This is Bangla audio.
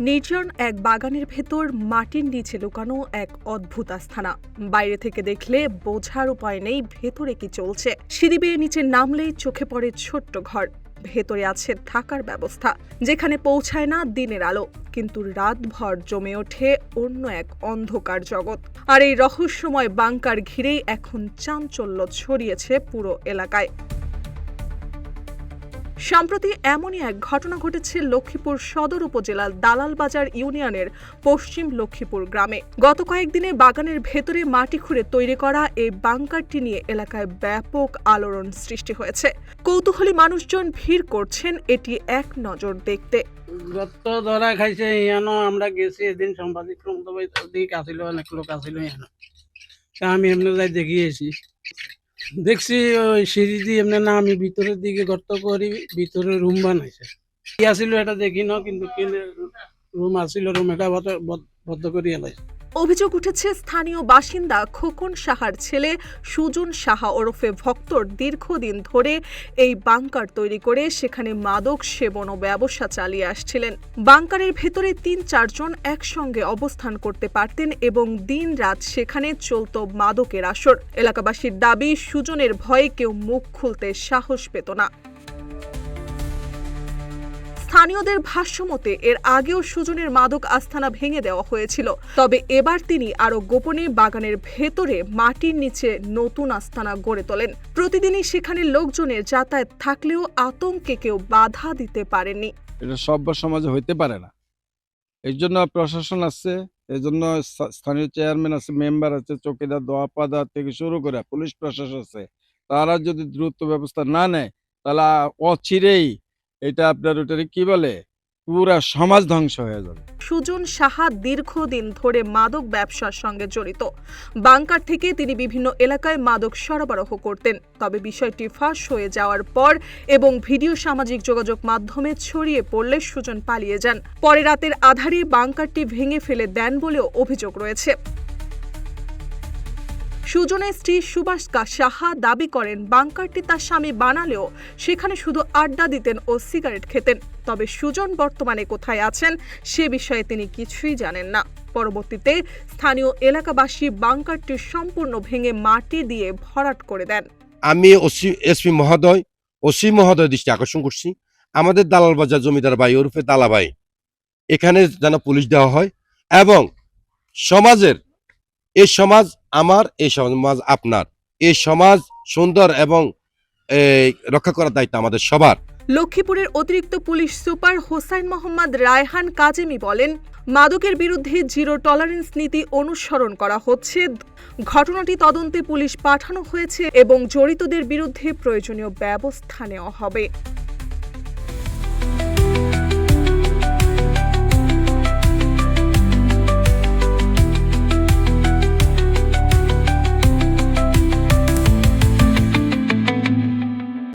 নির্জন এক বাগানের ভেতর মাটির নিচে লুকানো এক অদ্ভুত আস্তানা। বাইরে থেকে দেখলে বোঝার উপায় নেই ভেতরে কি চলছে। সিঁড়ি বেয়ে নিচে নামলেই চোখে পড়ে ছোট্ট ঘর। ভেতরে আছে থাকার ব্যবস্থা, যেখানে পৌঁছায় না দিনের আলো, কিন্তু রাতভর জমে ওঠে অন্য এক অন্ধকার জগৎ। আর এই রহস্যময় বাংকার ঘিরেই এখন চাঞ্চল্য ছড়িয়েছে পুরো এলাকায়। সম্প্রতি এমনই এক ঘটনা ঘটেছে লক্ষ্মীপুর সদর উপজেলার দালালবাজার ইউনিয়নের পশ্চিম লক্ষ্মীপুর গ্রামে। গত কয়েকদিনে বাগানের ভেতরে মাটি খুঁড়ে তৈরি করা এই বাংকারটি নিয়ে এলাকায় ব্যাপক আলোড়ন সৃষ্টি হয়েছে। কৌতূহলী মানুষজন ভিড় করছেন এটি এক নজর দেখতে। গত ধরা খাইছে ইয়ানো আমরা গেছি এদিন সাংবাদিক দিক আসিল, অনেক লোক আসিল ইয়ানো, আমি এমনি যাই দেখিয়েছি। দেখছি ওই সিঁড়ি দিয়ে এমনি না, আমি ভিতরের দিকে গর্ত করি, ভিতরে রুম বানাইছে। কি আসিল এটা দেখি না, কিন্তু রুম আসিল, রুম এটা বদ্ধ করি এলাইছে। অভিযোগ উঠেছে স্থানীয় বাসিন্দা খোকন সাহার ছেলে সুজন সাহা ওরফে ভক্তর দীর্ঘদিন ধরে এই বাংকার তৈরি করে সেখানে মাদক সেবন ও ব্যবসা চালিয়ে আসছিলেন। বাংকারের ভেতরে ৩-৪ জন একসঙ্গে অবস্থান করতে পারতেন এবং দিন-রাত সেখানে চলত মাদকের আসর। এলাকাবাসীর দাবি, সুজনের ভয়ে কেউ মুখ খুলতে সাহস পেত না। স্থানীয়দের ভাষ্যমতে এর আগেও সুজনের মাদক আস্তানা ভেঙে দেওয়া হয়েছিল, তবে এবার তিনি আরো গোপনে বাগানের ভেতরে মাটির নিচে নতুন আস্তানা গড়ে তোলেন। প্রতিদিনই সেখানে লোকজনের যাতায়াত থাকলেও আতঙ্কে কেউ বাধা দিতে পারেনি। এটা সভ্য সমাজে হইতে পারে না। এই জন্য প্রশাসন আছে, এই জন্য স্থানীয় চেয়ারম্যান আছে, মেম্বার আছে, চৌকিদার, দোয়াপাদার থেকে শুরু করে পুলিশ প্রশাসন আছে। তারা যদি দ্রুত ব্যবস্থা না নেয় তাহলে অচিরেই এটা আপনার ওটারে কি বলে, পুরা সমাজ ধ্বংস হয়ে যাবে। সুজন সাহা দীর্ঘদিন ধরে মাদক ব্যবসার সঙ্গে জড়িত। বাংকার থেকে তিনি বিভিন্ন এলাকায় মাদক সরবরাহ করতেন। তবে বিষয়টি ফাঁস হয়ে যাওয়ার পর এবং ভিডিও সামাজিক যোগাযোগ মাধ্যমে ছড়িয়ে পড়লে সুজন পালিয়ে যান। পরে রাতের আধারে বাংকারটি ভেঙে ফেলে দেন বলেও অভিযোগ রয়েছে। সুজনের স্ত্রী সুভাষকা সাহা দাবি করেন, বাংকারটি তার স্বামী বানালেও সেখানে শুধু আড্ডা দিতেন ও সিগারেট খেতেন। তবে সুজন বর্তমানে কোথায় আছেন সে বিষয়ে তিনি কিছুই জানেন না। পরবর্তীতে স্থানীয় এলাকাবাসী বাংকারটি সম্পূর্ণ ভেঙে মাটি দিয়ে ভরাট করে দেন। আমি এসপি মহোদয় দৃষ্টি আকর্ষণ করছি, আমাদের দালালবাজার জমিদার ভাই ওরফে দালা ভাই এখানে যেন পুলিশ দেওয়া হয় এবং সমাজের, এই সমাজ আমার, এই সমাজ আপনার, এই সমাজ সুন্দর এবং রক্ষা করার দায়িত্ব আমাদের সবার। লক্ষ্মীপুরের অতিরিক্ত পুলিশ সুপার হোসাইন মোহাম্মদ রায়হান কাজেমি বলেন, মাদকের বিরুদ্ধে জিরো টলারেন্স নীতি অনুসরণ করা হচ্ছে। ঘটনাটি তদন্তে পুলিশ পাঠানো হয়েছে এবং জড়িতদের বিরুদ্ধে প্রয়োজনীয় ব্যবস্থা নেওয়া হবে।